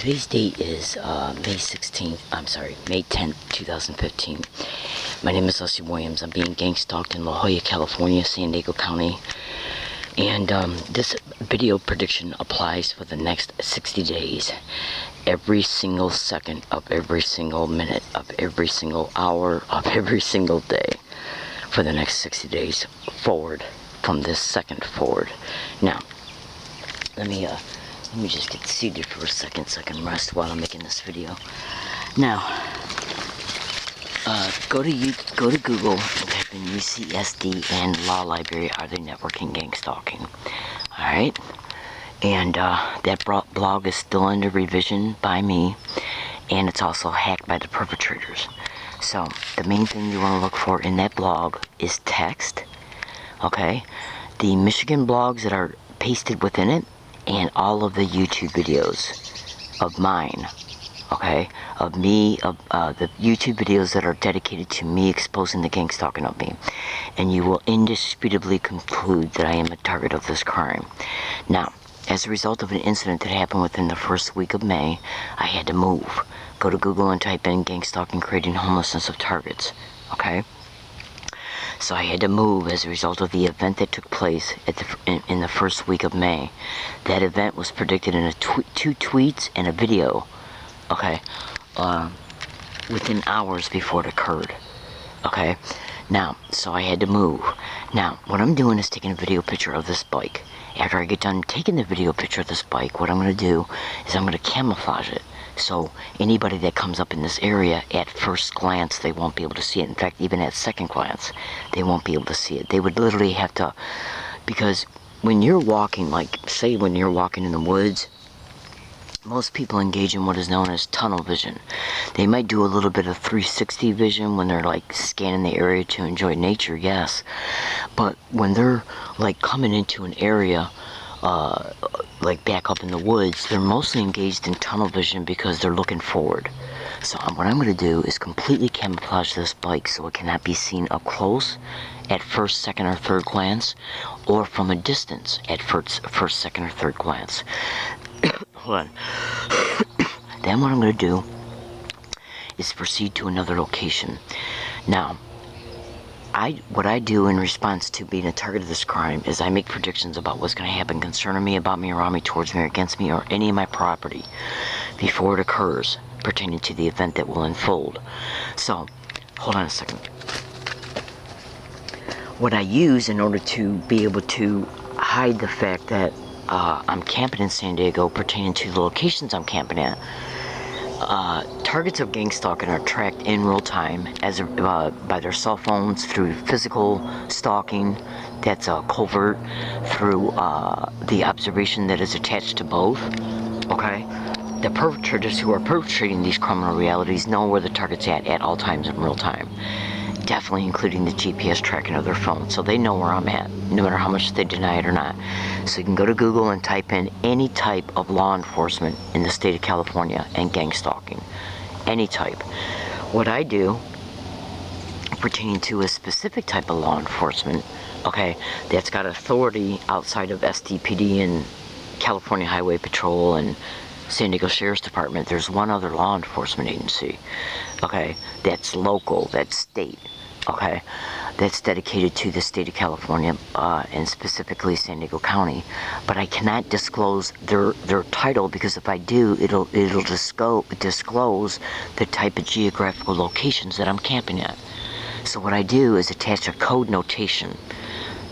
Today's date is May 16th, I'm sorry, May 10th, 2015. My name is Leslie Williams. I'm being gang stalked in La Jolla, California, San Diego County. And this video prediction applies for the next 60 days. Every single second of every single minute of every single hour of every single day for the next 60 days forward, from this second forward. Now, let me just get seated for a second so I can rest while I'm making this video. Now, go to Google and type in UCSD and Law Library. Are they networking gang stalking? All right, and that blog is still under revision by me, and it's also hacked by the perpetrators. So the main thing you want to look for in that blog is text. Okay, the Michigan blogs that are pasted within it, and all of the YouTube videos of mine, okay, of me, of the YouTube videos that are dedicated to me exposing the gang stalking of me, and you will indisputably conclude that I am a target of this crime. Now, as a result of an incident that happened within the first week of May, I had to move. Go to Google and type in gang stalking creating homelessness of targets, okay? So I had to move as a result of the event that took place in the first week of May. That event was predicted in two tweets and a video, okay, within hours before it occurred, okay? Now, so I had to move. Now, what I'm doing is taking a video picture of this bike. After I get done taking the video picture of this bike, what I'm going to do is I'm going to camouflage it. So anybody that comes up in this area, at first glance, they won't be able to see it. In fact, even at second glance, they won't be able to see it. They would literally have to, because when you're walking, like, say when you're walking in the woods, most people engage in what is known as tunnel vision. They might do a little bit of 360 vision when they're like scanning the area to enjoy nature, yes. But when they're like coming into an area, like back up in the woods, they're mostly engaged in tunnel vision because they're looking forward. So what I'm going to do is completely camouflage this bike so it cannot be seen up close at first, second, or third glance, or from a distance at first, second, or third glance. Hold on. Then what I'm going to do is proceed to another location. Now, what I do in response to being a target of this crime is I make predictions about what's going to happen concerning me, about me, around me, towards me, or against me, or any of my property before it occurs, pertaining to the event that will unfold. So, hold on a second. What I use in order to be able to hide the fact that I'm camping in San Diego, pertaining to the locations I'm camping at, targets of gang stalking are tracked in real time by their cell phones, through physical stalking, that's covert, through the observation that is attached to both, okay? The perpetrators who are perpetrating these criminal realities know where the target's at all times in real time. Definitely including the GPS tracking of their phone, so they know where I'm at, no matter how much they deny it or not. So you can go to Google and type in any type of law enforcement in the state of California and gang stalking, any type. What I do, pertaining to a specific type of law enforcement, okay, that's got authority outside of SDPD and California Highway Patrol and San Diego Sheriff's Department, there's one other law enforcement agency, okay, that's local, that's state, okay, that's dedicated to the state of California, and specifically San Diego County. But I cannot disclose their title, because if I do, it'll disclose the type of geographical locations that I'm camping at. So what I do is attach a code notation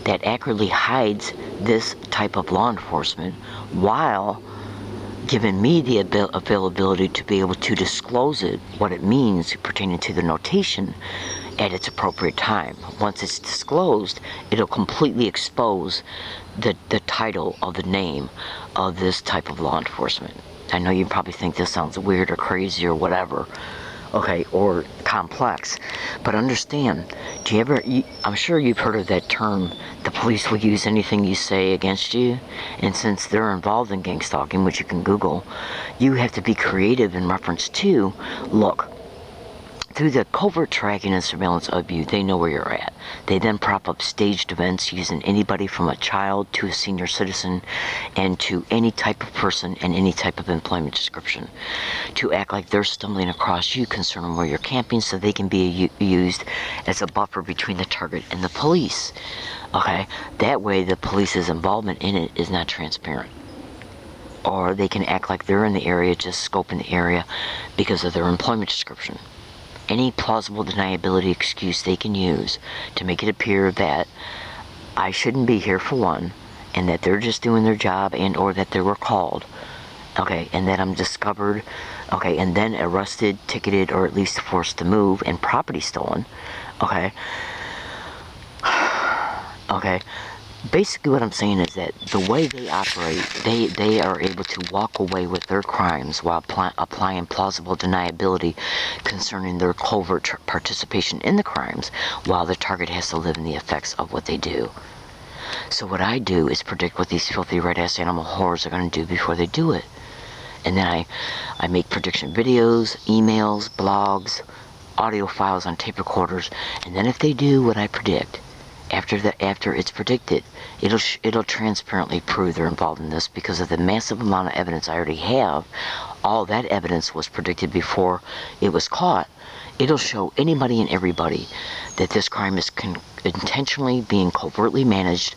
that accurately hides this type of law enforcement, while giving me the availability to be able to disclose it, what it means pertaining to the notation, at its appropriate time. Once it's disclosed, it'll completely expose the title of the name of this type of law enforcement. I know you probably think this sounds weird or crazy or whatever, okay, or complex, but understand, I'm sure you've heard of that term, the police will use anything you say against you. And since they're involved in gang stalking, which you can Google, you have to be creative in reference to, look, through the covert tracking and surveillance of you, they know where you're at. They then prop up staged events using anybody from a child to a senior citizen and to any type of person and any type of employment description to act like they're stumbling across you concerning where you're camping so they can be used as a buffer between the target and the police. Okay? That way the police's involvement in it is not transparent. Or they can act like they're in the area, just scoping the area because of their employment description. Any plausible deniability excuse they can use to make it appear that I shouldn't be here for one, and that they're just doing their job and or that they were called, okay, and that I'm discovered, okay, and then arrested, ticketed, or at least forced to move and property stolen, okay. Okay, basically what I'm saying is that the way they operate, they are able to walk away with their crimes while applying plausible deniability concerning their covert participation in the crimes, while the target has to live in the effects of what they do. So what I do is predict what these filthy red-ass animal whores are going to do before they do it. And then I make prediction videos, emails, blogs, audio files on tape recorders, and then if they do what I predict, after it's predicted, it'll transparently prove they're involved in this because of the massive amount of evidence I already have. All that evidence was predicted before it was caught. It'll show anybody and everybody that this crime is intentionally being covertly managed,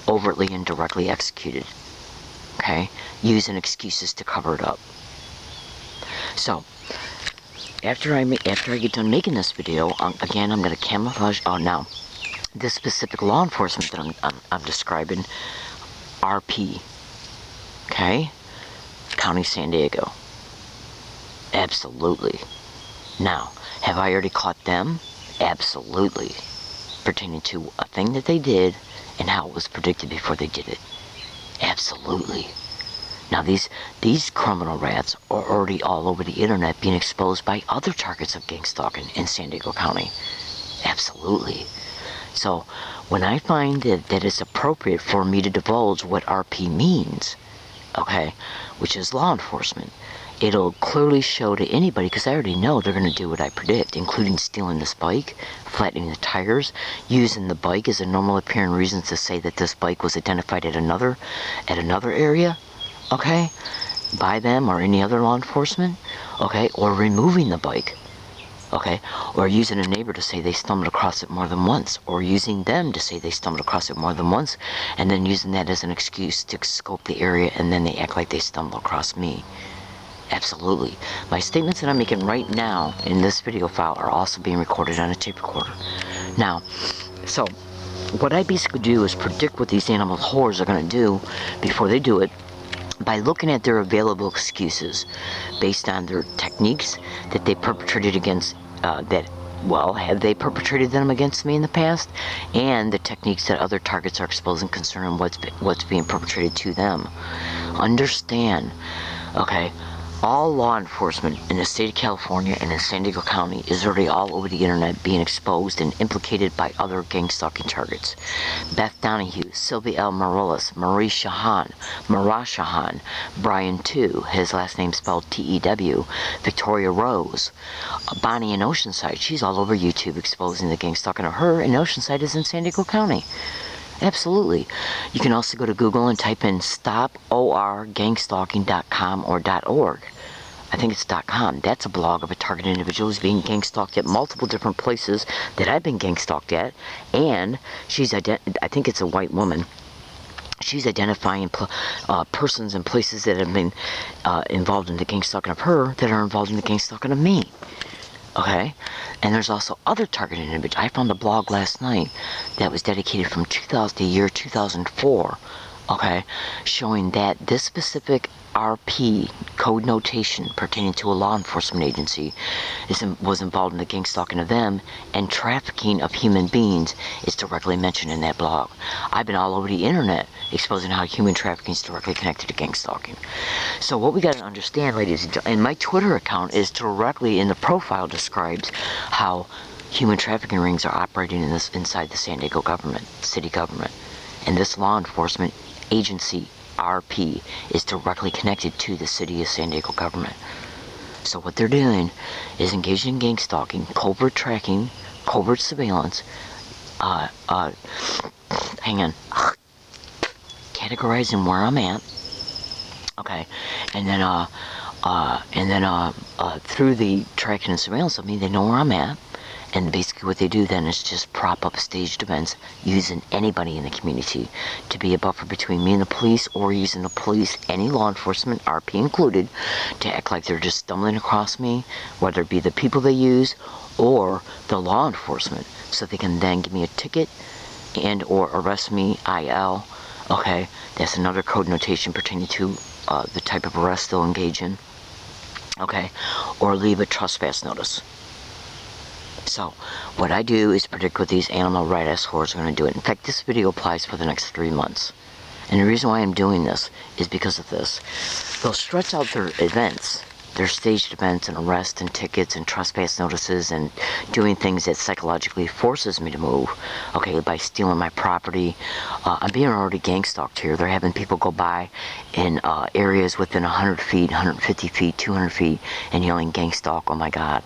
overtly and directly executed. Okay? Using excuses to cover it up. So, after I get done making this video, again, I'm going to camouflage. Oh, now, this specific law enforcement that I'm describing, RP, okay, County San Diego, absolutely. Now, have I already caught them? Absolutely. Pertaining to a thing that they did and how it was predicted before they did it. Absolutely. Now these criminal rats are already all over the internet being exposed by other targets of gang stalking in San Diego County. Absolutely. So when I find that it's appropriate for me to divulge what RP means, okay, which is law enforcement, it'll clearly show to anybody, because I already know they're going to do what I predict, including stealing this bike, flattening the tires, using the bike as a normal appearing reason to say that this bike was identified at another area, okay, by them or any other law enforcement, okay, or removing the bike, okay, or using a neighbor to say they stumbled across it more than once, or using them to say they stumbled across it more than once, and then using that as an excuse to scope the area, and then they act like they stumbled across me. Absolutely. My statements that I'm making right now in this video file are also being recorded on a tape recorder. Now, so what I basically do is predict what these animal whores are going to do before they do it by looking at their available excuses based on their techniques that they perpetrated against, have they perpetrated them against me in the past, and the techniques that other targets are exposing concerning what's being perpetrated to them. Understand, okay, all law enforcement in the state of California and in San Diego County is already all over the internet being exposed and implicated by other gang stalking targets. Beth Donahue, Sylvia L. Morales, Marie Shahan, Marah Shahan, Brian Tu, his last name spelled T-E-W, Victoria Rose, Bonnie in Oceanside, she's all over YouTube exposing the gang stalking of her, and Oceanside is in San Diego County. Absolutely. You can also go to Google and type in stoporgangstalking.com or .org. I think it's .com. That's a blog of a targeted individual who's being gang stalked at multiple different places that I've been gang stalked at, and I think it's a white woman. She's identifying persons and places that have been involved in the gang stalking of her that are involved in the gang stalking of me. Okay? And there's also other targeted individuals. I found a blog last night that was dedicated from the year 2004, okay, showing that this specific RP code notation pertaining to a law enforcement agency was involved in the gang stalking of them, and trafficking of human beings is directly mentioned in that blog. I've been all over the internet exposing how human trafficking is directly connected to gang stalking. So what we got to understand, ladies and gentlemen, and my Twitter account is directly in the profile describes how human trafficking rings are operating inside the San Diego government, city government, and this law enforcement agency RP is directly connected to the city of San Diego government. So what they're doing is engaging in gang stalking, covert tracking, covert surveillance, hang on, categorizing where I'm at, okay, and then through the tracking and surveillance of me, they know where I'm at. And basically what they do then is just prop up staged events using anybody in the community to be a buffer between me and the police, or using the police, any law enforcement, RP included, to act like they're just stumbling across me, whether it be the people they use or the law enforcement, so they can then give me a ticket and or arrest me, IL. Okay, that's another code notation pertaining to the type of arrest they'll engage in. Okay, or leave a trespass notice. So, what I do is predict what these animal right ass whores are going to do. In fact, this video applies for the next 3 months. And the reason why I'm doing this is because of this. They'll stretch out their events, their staged events and arrests and tickets and trespass notices and doing things that psychologically forces me to move, okay, by stealing my property. I'm being already gang stalked here. They're having people go by in areas within 100 feet, 150 feet, 200 feet, and yelling gang stalk, oh my God.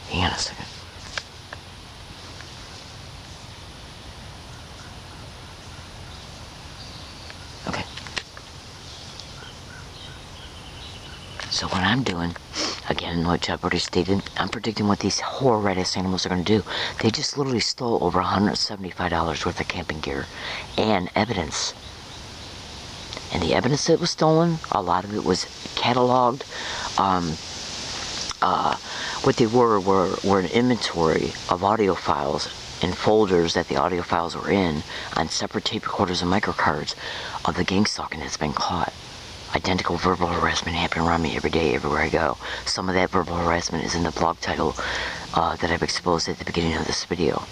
Hang on a second. Okay. So what I'm doing, again, which I've already stated, I'm predicting what these whore red-ass animals are going to do. They just literally stole over $175 worth of camping gear and evidence. And the evidence that was stolen, a lot of it was cataloged. What they were an inventory of audio files and folders that the audio files were in on separate tape recorders and microcards of the gang stalking that's been caught. Identical verbal harassment happening around me every day, everywhere I go. Some of that verbal harassment is in the blog title that I've exposed at the beginning of this video.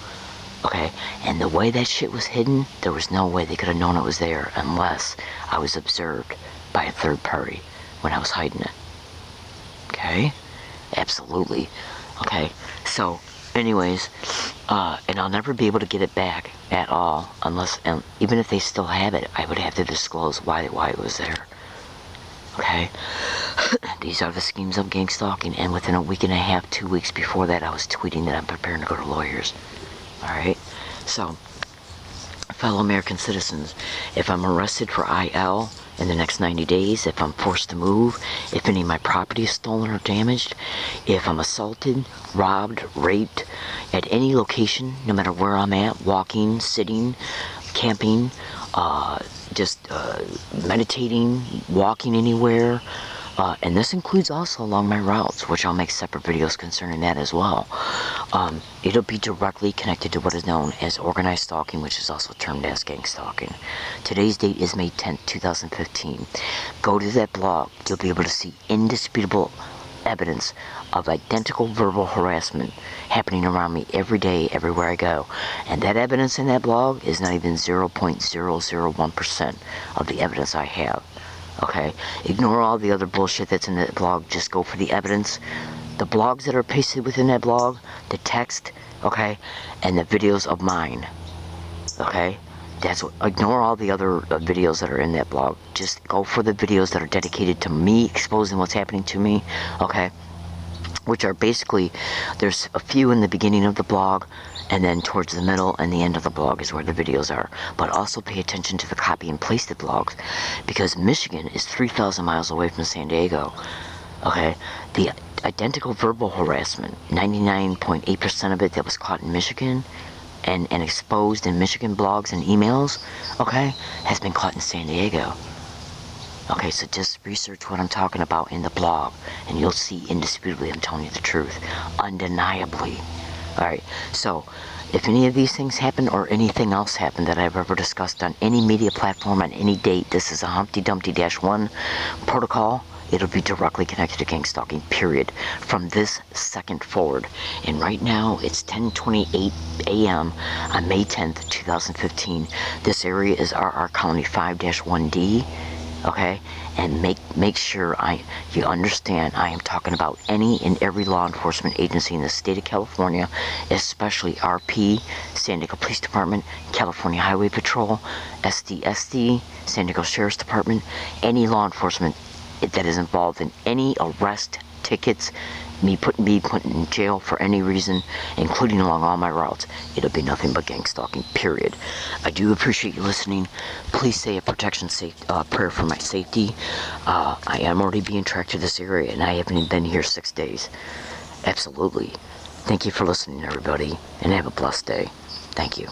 Okay, and the way that shit was hidden, there was no way they could have known it was there unless I was observed by a third party when I was hiding it. Okay? Absolutely. Okay, so anyways, and I'll never be able to get it back at all unless, and even if they still have it, I would have to disclose why it was there. Okay, these are the schemes of gang stalking, and within a week and a half, 2 weeks before that, I was tweeting that I'm preparing to go to lawyers. Alright, so fellow American citizens, if I'm arrested for IL in the next 90 days, if I'm forced to move, if any of my property is stolen or damaged, if I'm assaulted, robbed, raped, at any location, no matter where I'm at, walking, sitting, camping, meditating, walking anywhere, and this includes also along my routes, which I'll make separate videos concerning that as well. It'll be directly connected to what is known as organized stalking, which is also termed as gang stalking. Today's date is May 10th, 2015. Go to that blog. You'll be able to see indisputable evidence of identical verbal harassment happening around me every day, everywhere I go. And that evidence in that blog is not even 0.001% of the evidence I have. Okay? Ignore all the other bullshit that's in that blog. Just go for the evidence. The blogs that are pasted within that blog, the text, okay, and the videos of mine. Okay? That's what, ignore all the other videos that are in that blog. Just go for the videos that are dedicated to me exposing what's happening to me, okay? Which are basically, there's a few in the beginning of the blog, and then towards the middle and the end of the blog is where the videos are. But also pay attention to the copy and pasted blogs, because Michigan is 3,000 miles away from San Diego, okay? The identical verbal harassment, 99.8% of it that was caught in Michigan, and exposed in Michigan blogs and emails, okay, has been caught in San Diego. Okay, so just research what I'm talking about in the blog, and you'll see indisputably I'm telling you the truth. Undeniably. Alright, so, if any of these things happen, or anything else happened that I've ever discussed on any media platform on any date, this is a Humpty Dumpty-1 protocol. It'll be directly connected to gang stalking, period, from this second forward. And right now, it's 10:28 a.m. on May 10th, 2015. This area is RR County 5-1D, okay? And make sure you understand I am talking about any and every law enforcement agency in the state of California, especially RP, San Diego Police Department, California Highway Patrol, SDSD, San Diego Sheriff's Department, any law enforcement that is involved in any arrest, tickets, me put in jail for any reason, including along all my routes, it'll be nothing but gang stalking, period. I do appreciate you listening. Please say a prayer for my safety. I am already being tracked to this area, and I haven't even been here 6 days. Absolutely. Thank you for listening, everybody, and have a blessed day. Thank you.